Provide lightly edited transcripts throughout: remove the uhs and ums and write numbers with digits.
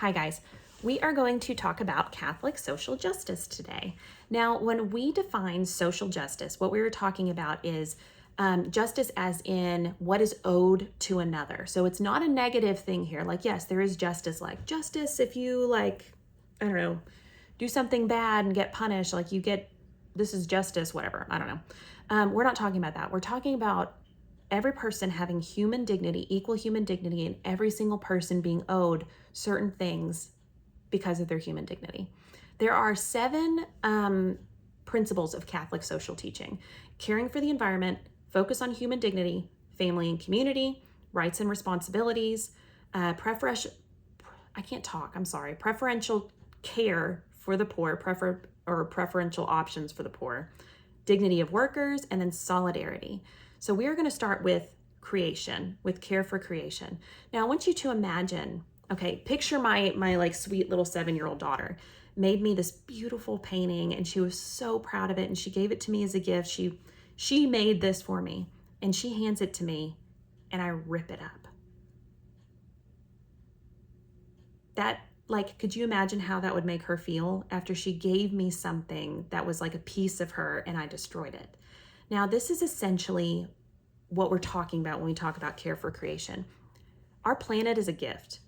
Hi guys, we are going to talk about Catholic social justice today. Now, when we define social justice, what we were talking about is justice as in what is owed to another. So it's not a negative thing here. Like, yes, there is justice, like justice if you I don't know, do something bad and get punished, like you get, this is justice, whatever, I don't know. We're not talking about that. We're talking about every person having human dignity, equal human dignity, and every single person being owed certain things because of their human dignity. There are 7 principles of Catholic social teaching: caring for the environment, focus on human dignity, family and community, rights and responsibilities, preferential care for the poor, preferential options for the poor, dignity of workers, and then solidarity. So we are going to start with creation, with care for creation. Now I want you to imagine, okay, picture my like sweet little 7-year-old daughter made me this beautiful painting and she was so proud of it and she gave it to me as a gift. She made this for me and she hands it to me and I rip it up. That, like, could you imagine how that would make her feel after she gave me something that was like a piece of her and I destroyed it? Now, this is essentially what we're talking about when we talk about care for creation. Our planet is a gift.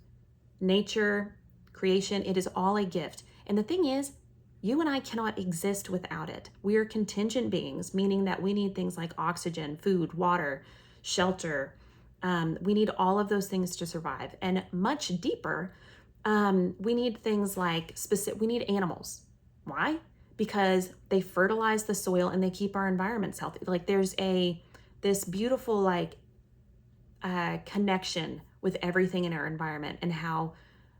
Nature, creation, it is all a gift. And the thing is, you and I cannot exist without it. We are contingent beings, meaning that we need things like oxygen, food, water, shelter. We need all of those things to survive. And much deeper, we need things like we need animals. Why? Because they fertilize the soil and they keep our environments healthy. Like there's this beautiful connection with everything in our environment and how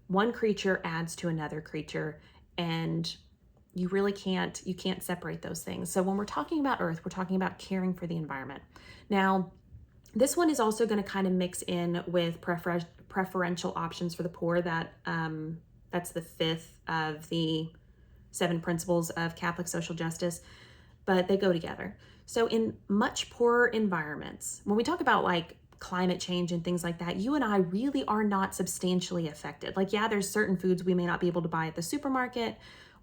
one creature adds to another creature, and you can't separate those things. So when we're talking about Earth, we're talking about caring for the environment. Now, this one is also going to kind of mix in with preferential options for the poor. That's the 5th of the 7 principles of Catholic social justice, but they go together. So in much poorer environments, when we talk about like climate change and things like that, you and I really are not substantially affected. Like, yeah, there's certain foods we may not be able to buy at the supermarket,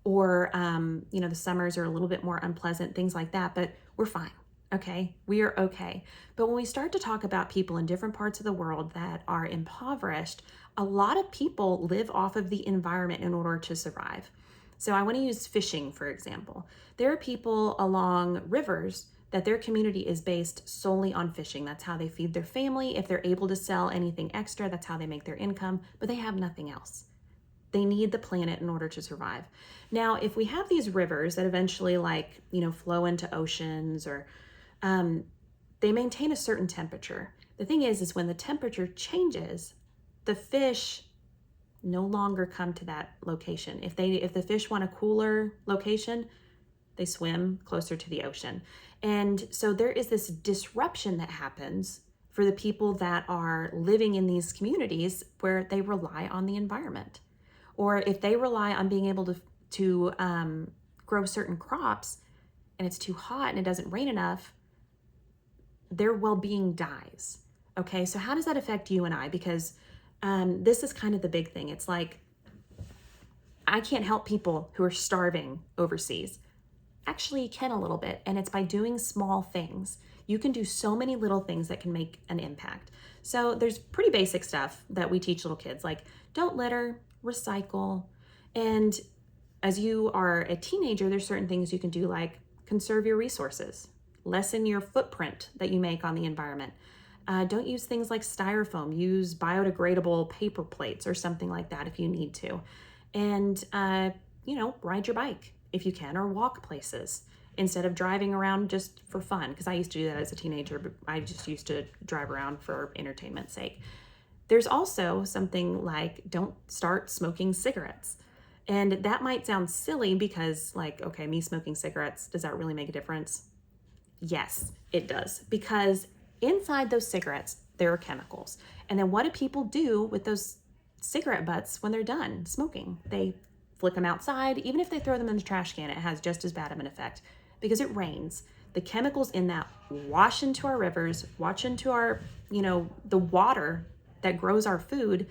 or, the summers are a little bit more unpleasant, things like that, but we're fine. Okay, we are okay. But when we start to talk about people in different parts of the world that are impoverished, a lot of people live off of the environment in order to survive. So I want to use fishing, for example. There are people along rivers that their community is based solely on fishing. That's how they feed their family. If they're able to sell anything extra, that's how they make their income, but they have nothing else. They need the planet in order to survive. Now, if we have these rivers that eventually flow into oceans, or they maintain a certain temperature. The thing is when the temperature changes, the fish no longer come to that location. If the fish want a cooler location, they swim closer to the ocean. And so there is this disruption that happens for the people that are living in these communities where they rely on the environment. Or if they rely on being able to grow certain crops and it's too hot and it doesn't rain enough, their well-being dies. Okay, so how does that affect you and I? Because this is kind of the big thing. It's like, I can't help people who are starving overseas. Actually, you can a little bit, and it's by doing small things. You can do so many little things that can make an impact. So there's pretty basic stuff that we teach little kids, like don't litter, recycle. And as you are a teenager, there's certain things you can do, like conserve your resources, lessen your footprint that you make on the environment. Don't use things like styrofoam. Use biodegradable paper plates or something like that if you need to. And, ride your bike if you can, or walk places instead of driving around just for fun. Because I used to do that as a teenager, but I just used to drive around for entertainment's sake. There's also something like don't start smoking cigarettes. And that might sound silly because me smoking cigarettes, does that really make a difference? Yes, it does. Because inside those cigarettes, there are chemicals. And then what do people do with those cigarette butts when they're done smoking? They flick them outside. Even if they throw them in the trash can, it has just as bad of an effect because it rains. The chemicals in that wash into our rivers, wash into our, the water that grows our food,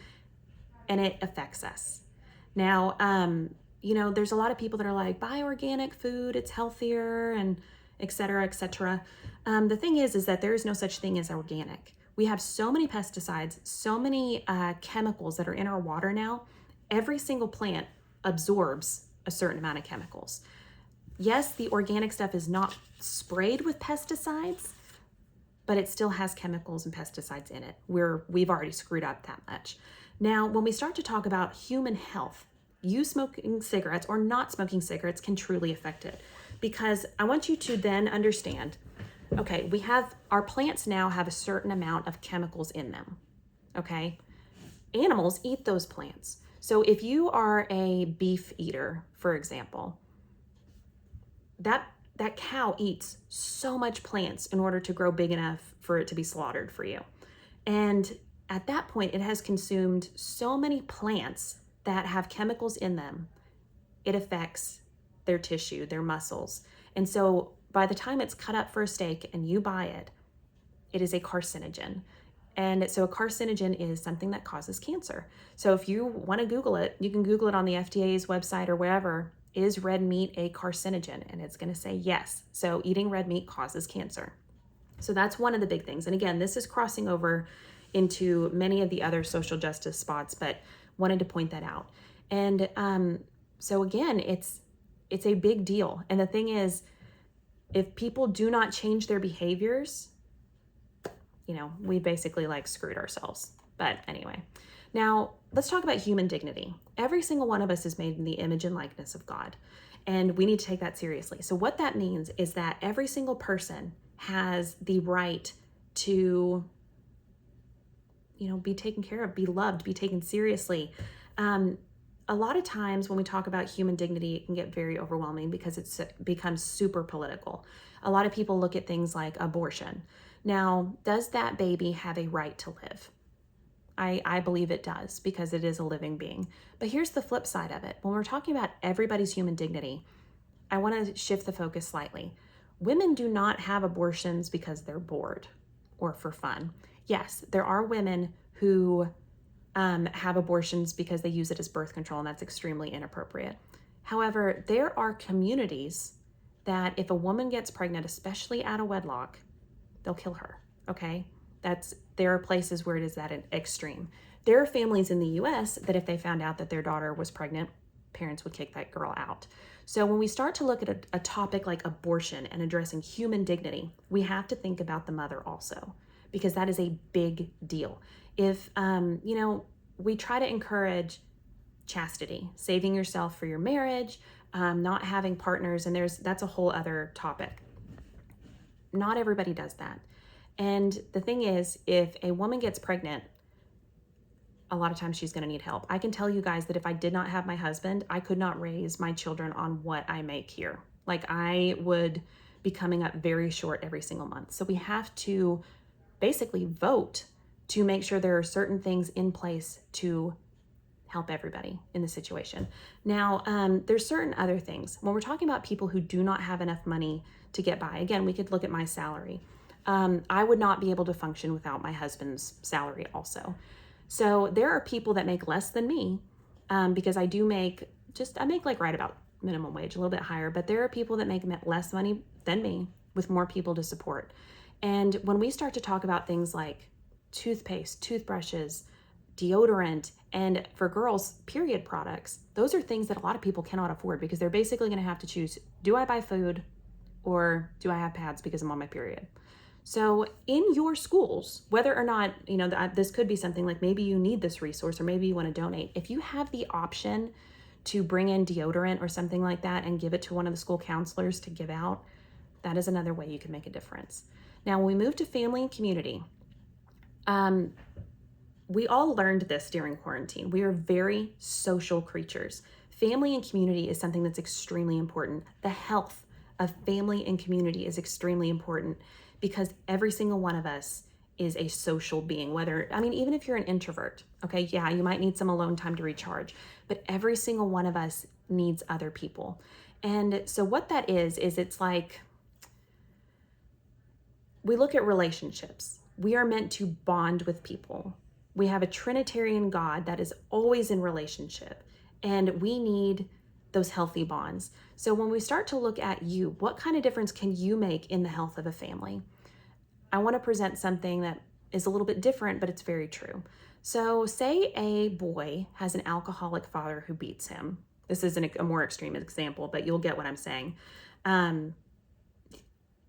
and it affects us. Now, there's a lot of people that are like, buy organic food, it's healthier, and et cetera, et cetera. The thing is that there is no such thing as organic. We have so many pesticides, so many chemicals that are in our water now. Every single plant absorbs a certain amount of chemicals. Yes, the organic stuff is not sprayed with pesticides, but it still has chemicals and pesticides in it. We've already screwed up that much. Now, when we start to talk about human health, you smoking cigarettes or not smoking cigarettes can truly affect it. Because I want you to then understand, okay, our plants now have a certain amount of chemicals in them, okay? Animals eat those plants. So if you are a beef eater, for example, that cow eats so much plants in order to grow big enough for it to be slaughtered for you. And at that point, it has consumed so many plants that have chemicals in them. It affects their tissue, their muscles. And so by the time it's cut up for a steak and you buy it, it is a carcinogen. And so a carcinogen is something that causes cancer. So if you want to Google it, you can Google it on the FDA's website or wherever. Is red meat a carcinogen? And it's going to say yes. So eating red meat causes cancer. So that's one of the big things. And again, this is crossing over into many of the other social justice spots, but wanted to point that out. And so again, it's a big deal. And the thing is, if people do not change their behaviors, we basically screwed ourselves. But anyway, now let's talk about human dignity. Every single one of us is made in the image and likeness of God, and we need to take that seriously. So what that means is that every single person has the right to, be taken care of, be loved, be taken seriously. A lot of times when we talk about human dignity, it can get very overwhelming because it becomes super political. A lot of people look at things like abortion. Now, does that baby have a right to live? I believe it does, because it is a living being. But here's the flip side of it. When we're talking about everybody's human dignity, I want to shift the focus slightly. Women do not have abortions because they're bored or for fun. Yes, there are women who have abortions because they use it as birth control, and that's extremely inappropriate. However, there are communities that if a woman gets pregnant, especially out of wedlock, they'll kill her, okay? There are places where it is that extreme. There are families in the US that if they found out that their daughter was pregnant, parents would kick that girl out. So when we start to look at a topic like abortion and addressing human dignity, we have to think about the mother also, because that is a big deal. If, we try to encourage chastity, saving yourself for your marriage, not having partners, and that's a whole other topic. Not everybody does that. And the thing is, if a woman gets pregnant, a lot of times she's going to need help. I can tell you guys that if I did not have my husband, I could not raise my children on what I make here. I would be coming up very short every single month. So we have to basically vote to make sure there are certain things in place to help everybody in the situation. Now, there's certain other things. When we're talking about people who do not have enough money to get by, again, we could look at my salary. I would not be able to function without my husband's salary also. So there are people that make less than me, because I make right about minimum wage, a little bit higher, but there are people that make less money than me with more people to support. And when we start to talk about things like toothpaste, toothbrushes, deodorant, and for girls, period products, those are things that a lot of people cannot afford, because they're basically going to have to choose, do I buy food or do I have pads because I'm on my period? So in your schools, whether or not, this could be something like maybe you need this resource or maybe you want to donate. If you have the option to bring in deodorant or something like that and give it to one of the school counselors to give out, that is another way you can make a difference. Now, when we move to family and community, we all learned this during quarantine. We are very social creatures. Family and community is something that's extremely important. The health of family and community is extremely important, because every single one of us is a social being. Even if you're an introvert, okay, yeah, you might need some alone time to recharge, but every single one of us needs other people. And so what that is it's like, we look at relationships. We are meant to bond with people. We have a Trinitarian God that is always in relationship. And we need those healthy bonds. So when we start to look at you, what kind of difference can you make in the health of a family? I want to present something that is a little bit different, but it's very true. So say a boy has an alcoholic father who beats him. This is a more extreme example, but you'll get what I'm saying.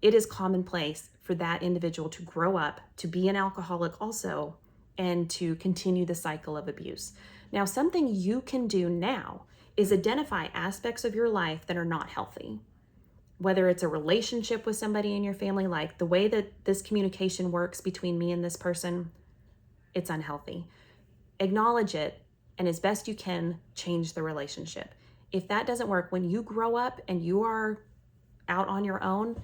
It is commonplace for that individual to grow up to be an alcoholic also and to continue the cycle of abuse. Now, something you can do now is identify aspects of your life that are not healthy. Whether it's a relationship with somebody in your family, like the way that this communication works between me and this person, it's unhealthy. Acknowledge it, and as best you can, change the relationship. If that doesn't work, when you grow up and you are out on your own,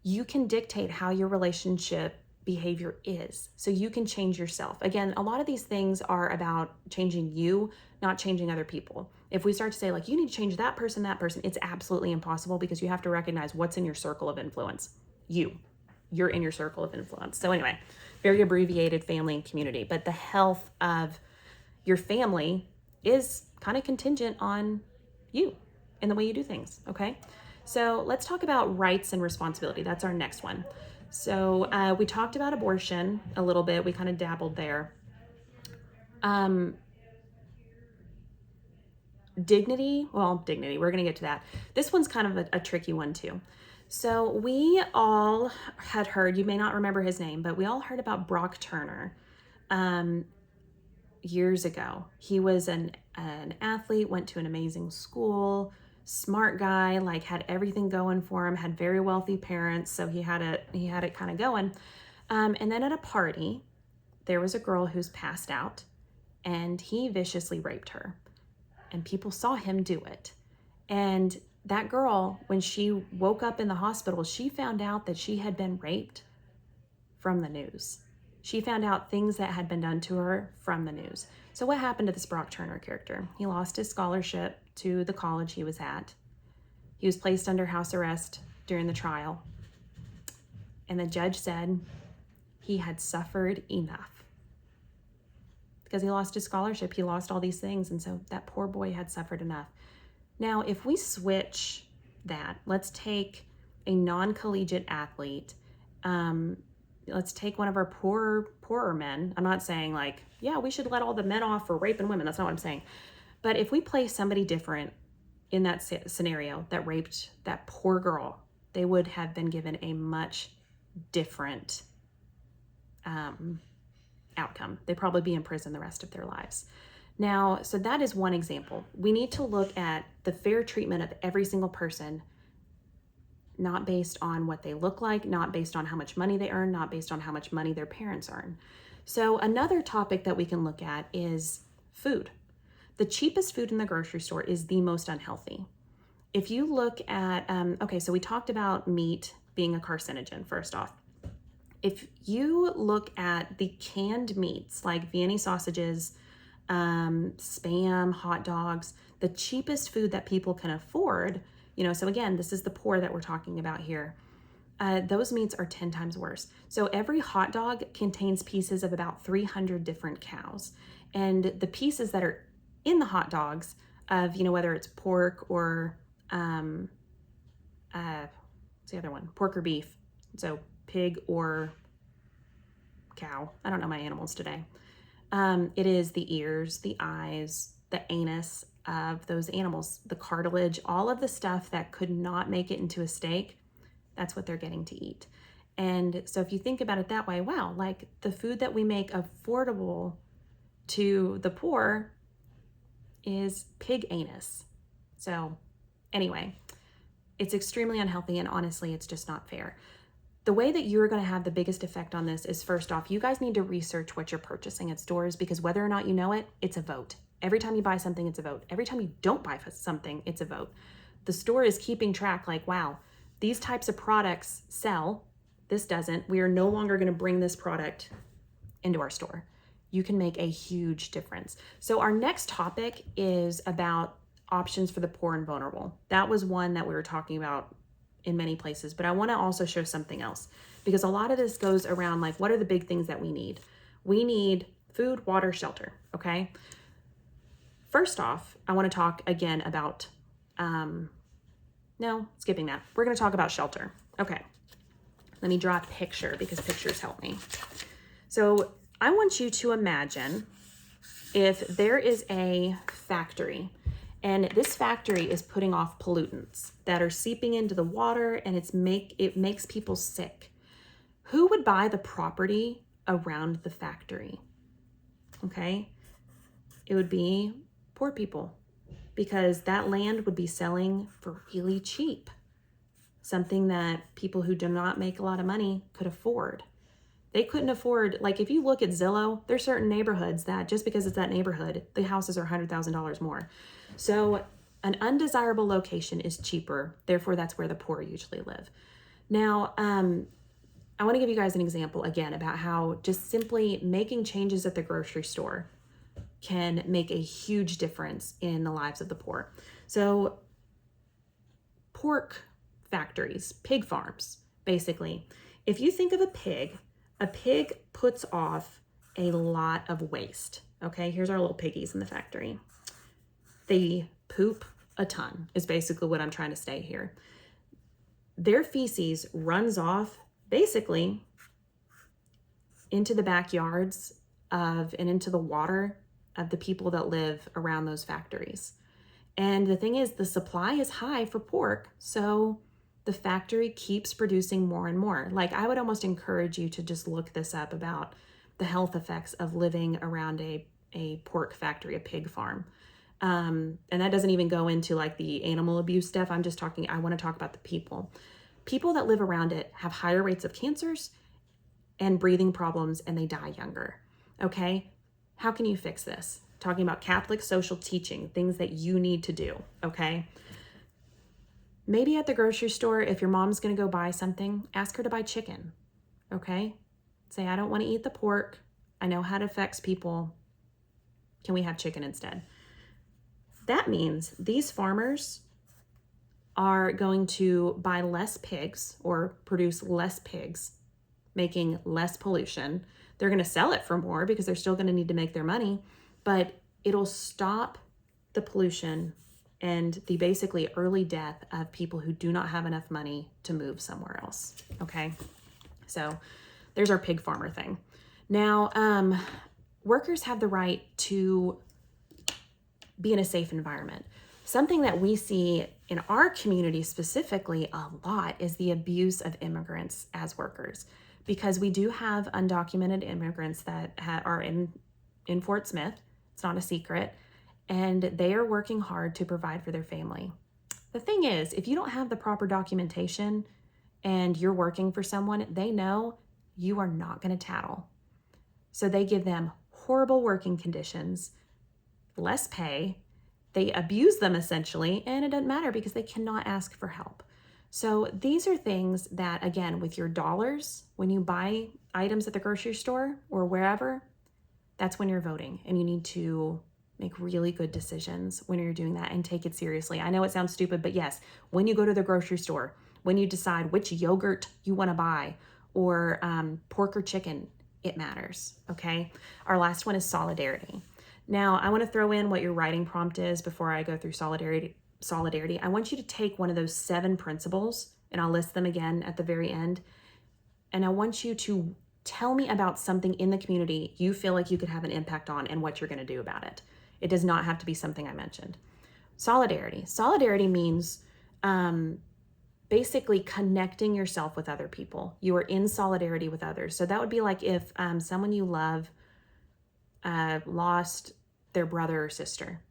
you can dictate how your relationship behavior is. So you can change yourself. Again, a lot of these things are about changing you, not changing other people. If we start to say, like, you need to change that person, it's absolutely impossible, because you have to recognize what's in your circle of influence. You're in your circle of influence. So anyway, very abbreviated family and community, but the health of your family is kind of contingent on you and the way you do things, okay? So let's talk about rights and responsibility. That's our next one. So we talked about abortion a little bit. We kind of dabbled there. Dignity, we're going to get to that. This one's kind of a tricky one too. So we all had heard, you may not remember his name, but we all heard about Brock Turner years ago. He was an athlete, went to an amazing school, smart guy, like had everything going for him, had very wealthy parents, so he had it kind of going. And then at a party, there was a girl who's passed out, and he viciously raped her. And people saw him do it. And that girl, when she woke up in the hospital, she found out that she had been raped from the news. She found out things that had been done to her from the news. So what happened to this Brock Turner character? He lost his scholarship to the college he was at. He was placed under house arrest during the trial. And the judge said he had suffered enough. Because he lost his scholarship, he lost all these things, and so that poor boy had suffered enough. Now, if we switch that, let's take a non-collegiate athlete. Let's take one of our poorer men. I'm not saying like, yeah, we should let all the men off for raping women. That's not what I'm saying. But if we place somebody different in that scenario that raped that poor girl, they would have been given a much different outcome. They'd probably be in prison the rest of their lives. Now, so that is one example. We need to look at the fair treatment of every single person, not based on what they look like, not based on how much money they earn, not based on how much money their parents earn. So another topic that we can look at is food. The cheapest food in the grocery store is the most unhealthy. If you look at, so we talked about meat being a carcinogen, first off. If you look at the canned meats like Vienna sausages, Spam, hot dogs, the cheapest food that people can afford, so again, this is the poor that we're talking about here. Those meats are 10 times worse. So every hot dog contains pieces of about 300 different cows. And the pieces that are in the hot dogs of, whether it's pork or, what's the other one? Pork or beef. So pig or cow. I don't know my animals today. It is the ears, the eyes, the anus of those animals, the cartilage, all of the stuff that could not make it into a steak. That's what they're getting to eat. And so if you think about it that way, wow, like the food that we make affordable to the poor is pig anus. So anyway, it's extremely unhealthy, and honestly, it's just not fair. The way that you're going to have the biggest effect on this is, first off, you guys need to research what you're purchasing at stores, because whether or not you know it, it's a vote. Every time you buy something, it's a vote. Every time you don't buy something, it's a vote. The store is keeping track, like, wow, these types of products sell, this doesn't. We are no longer going to bring this product into our store. You can make a huge difference. So our next topic is about options for the poor and vulnerable. That was one that we were talking about in many places, but I want to also show something else, because a lot of this goes around like, what are the big things that we need? We need food, water, shelter, okay? First off, I want to talk again about, no, skipping that. We're going to talk about shelter. Okay. Let me draw a picture because pictures help me. So I want you to imagine if there is a factory and this factory is putting off pollutants that are seeping into the water and it makes people sick. Who would buy the property around the factory? Okay. It would be poor people because that land would be selling for really cheap. Something that people who do not make a lot of money could afford. They couldn't afford, like if you look at Zillow, there's certain neighborhoods that just because it's that neighborhood, the houses are $100,000 more. So an undesirable location is cheaper. Therefore, that's where the poor usually live. Now, I want to give you guys an example again about how just simply making changes at the grocery store can make a huge difference in the lives of the poor. So pork factories, pig farms, basically. If you think of a pig puts off a lot of waste. Okay, here's our little piggies in the factory. They poop a ton, is basically what I'm trying to say here. Their feces runs off basically into the backyards and into the water of the people that live around those factories. And the thing is, the supply is high for pork, so the factory keeps producing more and more. Like, I would almost encourage you to just look this up about the health effects of living around a pork factory, a pig farm. And that doesn't even go into like the animal abuse stuff. I want to talk about the people. People that live around it have higher rates of cancers and breathing problems, and they die younger. Okay? How can you fix this? Talking about Catholic social teaching, things that you need to do, okay? Maybe at the grocery store, if your mom's going to go buy something, ask her to buy chicken, okay? Say, I don't want to eat the pork. I know how it affects people. Can we have chicken instead? That means these farmers are going to buy less pigs or produce less pigs, making less pollution. They're going to sell it for more because they're still going to need to make their money, but it'll stop the pollution and the basically early death of people who do not have enough money to move somewhere else. Okay. So there's our pig farmer thing. Now, workers have the right to be in a safe environment. Something that we see in our community specifically a lot is the abuse of immigrants as workers, because we do have undocumented immigrants that are in Fort Smith. It's not a secret. And they are working hard to provide for their family. The thing is, if you don't have the proper documentation and you're working for someone, they know you are not going to tattle. So they give them horrible working conditions, less pay. They abuse them essentially, and it doesn't matter because they cannot ask for help. So these are things that, again, with your dollars, when you buy items at the grocery store or wherever, that's when you're voting, and you need to make really good decisions when you're doing that and take it seriously. I know it sounds stupid, but yes, when you go to the grocery store, when you decide which yogurt you want to buy or pork or chicken, it matters, okay? Our last one is solidarity. Now, I want to throw in what your writing prompt is before I go through solidarity. I want you to take one of those 7 principles, and I'll list them again at the very end, and I want you to tell me about something in the community you feel like you could have an impact on and what you're going to do about it. It does not have to be something I mentioned. Solidarity. Solidarity means basically connecting yourself with other people. You are in solidarity with others. So that would be like if someone you love lost their brother or sister.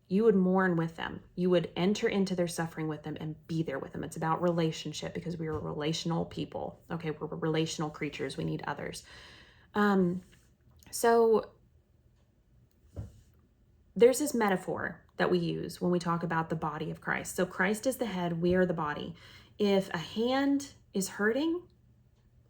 You would mourn with them. You would enter into their suffering with them and be there with them. It's about relationship because we are relational people. Okay, we're relational creatures. We need others. So there's this metaphor that we use when we talk about the body of Christ. So Christ is the head, we are the body. If a hand is hurting,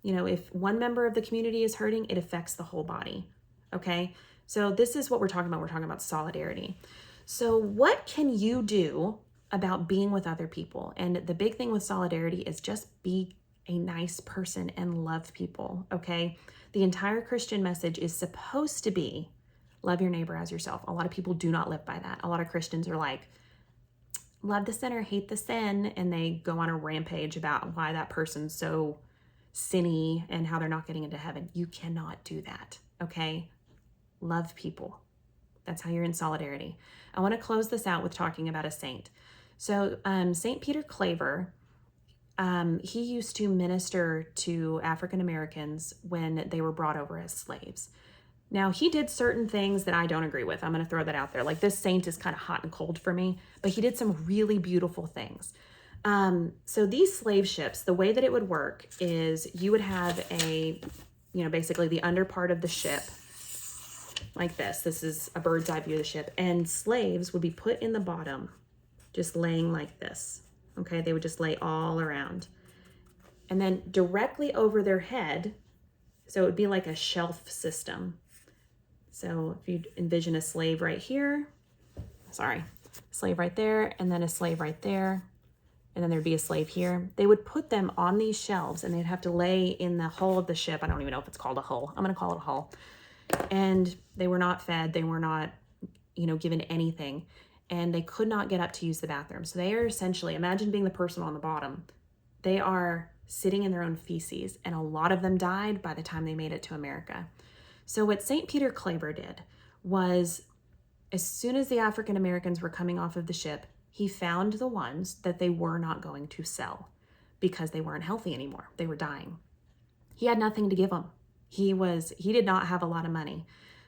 if one member of the community is hurting, it affects the whole body. Okay, so this is what we're talking about. We're talking about solidarity. So what can you do about being with other people? And the big thing with solidarity is just be a nice person and love people, okay? The entire Christian message is supposed to be Love your neighbor as yourself. A lot of people do not live by that. A lot of Christians are like, love the sinner, hate the sin, and they go on a rampage about why that person's so sinny and how they're not getting into heaven. You cannot do that, okay? Love people. That's how you're in solidarity. I want to close this out with talking about a saint. So St. Peter Claver, he used to minister to African Americans when they were brought over as slaves. Now, he did certain things that I don't agree with. I'm going to throw that out there. Like, this saint is kind of hot and cold for me, but he did some really beautiful things. So these slave ships, the way that it would work is you would have basically the under part of the ship like this. This is a bird's eye view of the ship. And slaves would be put in the bottom, just laying like this. Okay, they would just lay all around. And then directly over their head, so it would be like a shelf system. So if you envision a slave right here, slave right there, and then a slave right there, and then there'd be a slave here. They would put them on these shelves and they'd have to lay in the hull of the ship. I don't even know if it's called a hull. I'm going to call it a hull. And they were not fed. They were not, given anything. And they could not get up to use the bathroom. So they are essentially, imagine being the person on the bottom. They are sitting in their own feces. And a lot of them died by the time they made it to America. So what St. Peter Claver did was, as soon as the African Americans were coming off of the ship, he found the ones that they were not going to sell because they weren't healthy anymore. They were dying. He had nothing to give them. He did not have a lot of money.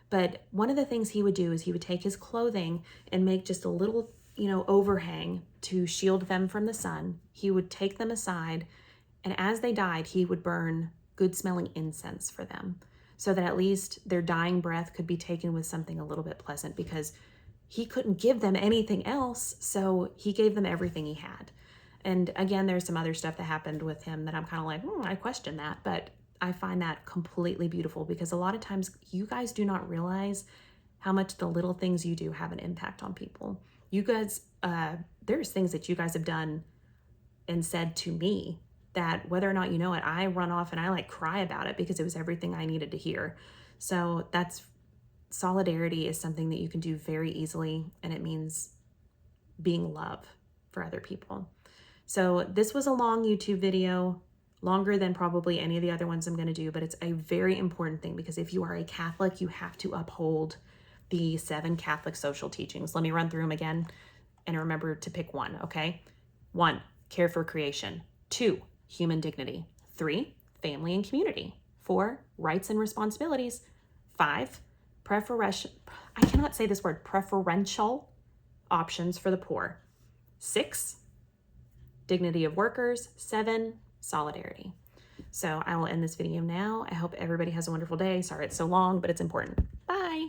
But one of the things he would do is he would take his clothing and make just a little, overhang to shield them from the sun. He would take them aside, and as they died, he would burn good smelling incense for them so that at least their dying breath could be taken with something a little bit pleasant, because he couldn't give them anything else. So he gave them everything he had. And again, there's some other stuff that happened with him that I'm kind of like, I question that, but I find that completely beautiful, because a lot of times you guys do not realize how much the little things you do have an impact on people. You guys, there's things that you guys have done and said to me that, whether or not you know it, I run off and I cry about it because it was everything I needed to hear. So solidarity is something that you can do very easily, and it means being love for other people. So this was a long YouTube video, longer than probably any of the other ones I'm going to do, but it's a very important thing, because if you are a Catholic, you have to uphold the 7 Catholic social teachings. Let me run through them again, and remember to pick one, okay? 1, care for creation. 2, human dignity. 3, family and community. 4, rights and responsibilities. 5, preferential options for the poor. 6, dignity of workers. 7, solidarity. So I will end this video now. I hope everybody has a wonderful day. Sorry it's so long, but it's important. Bye.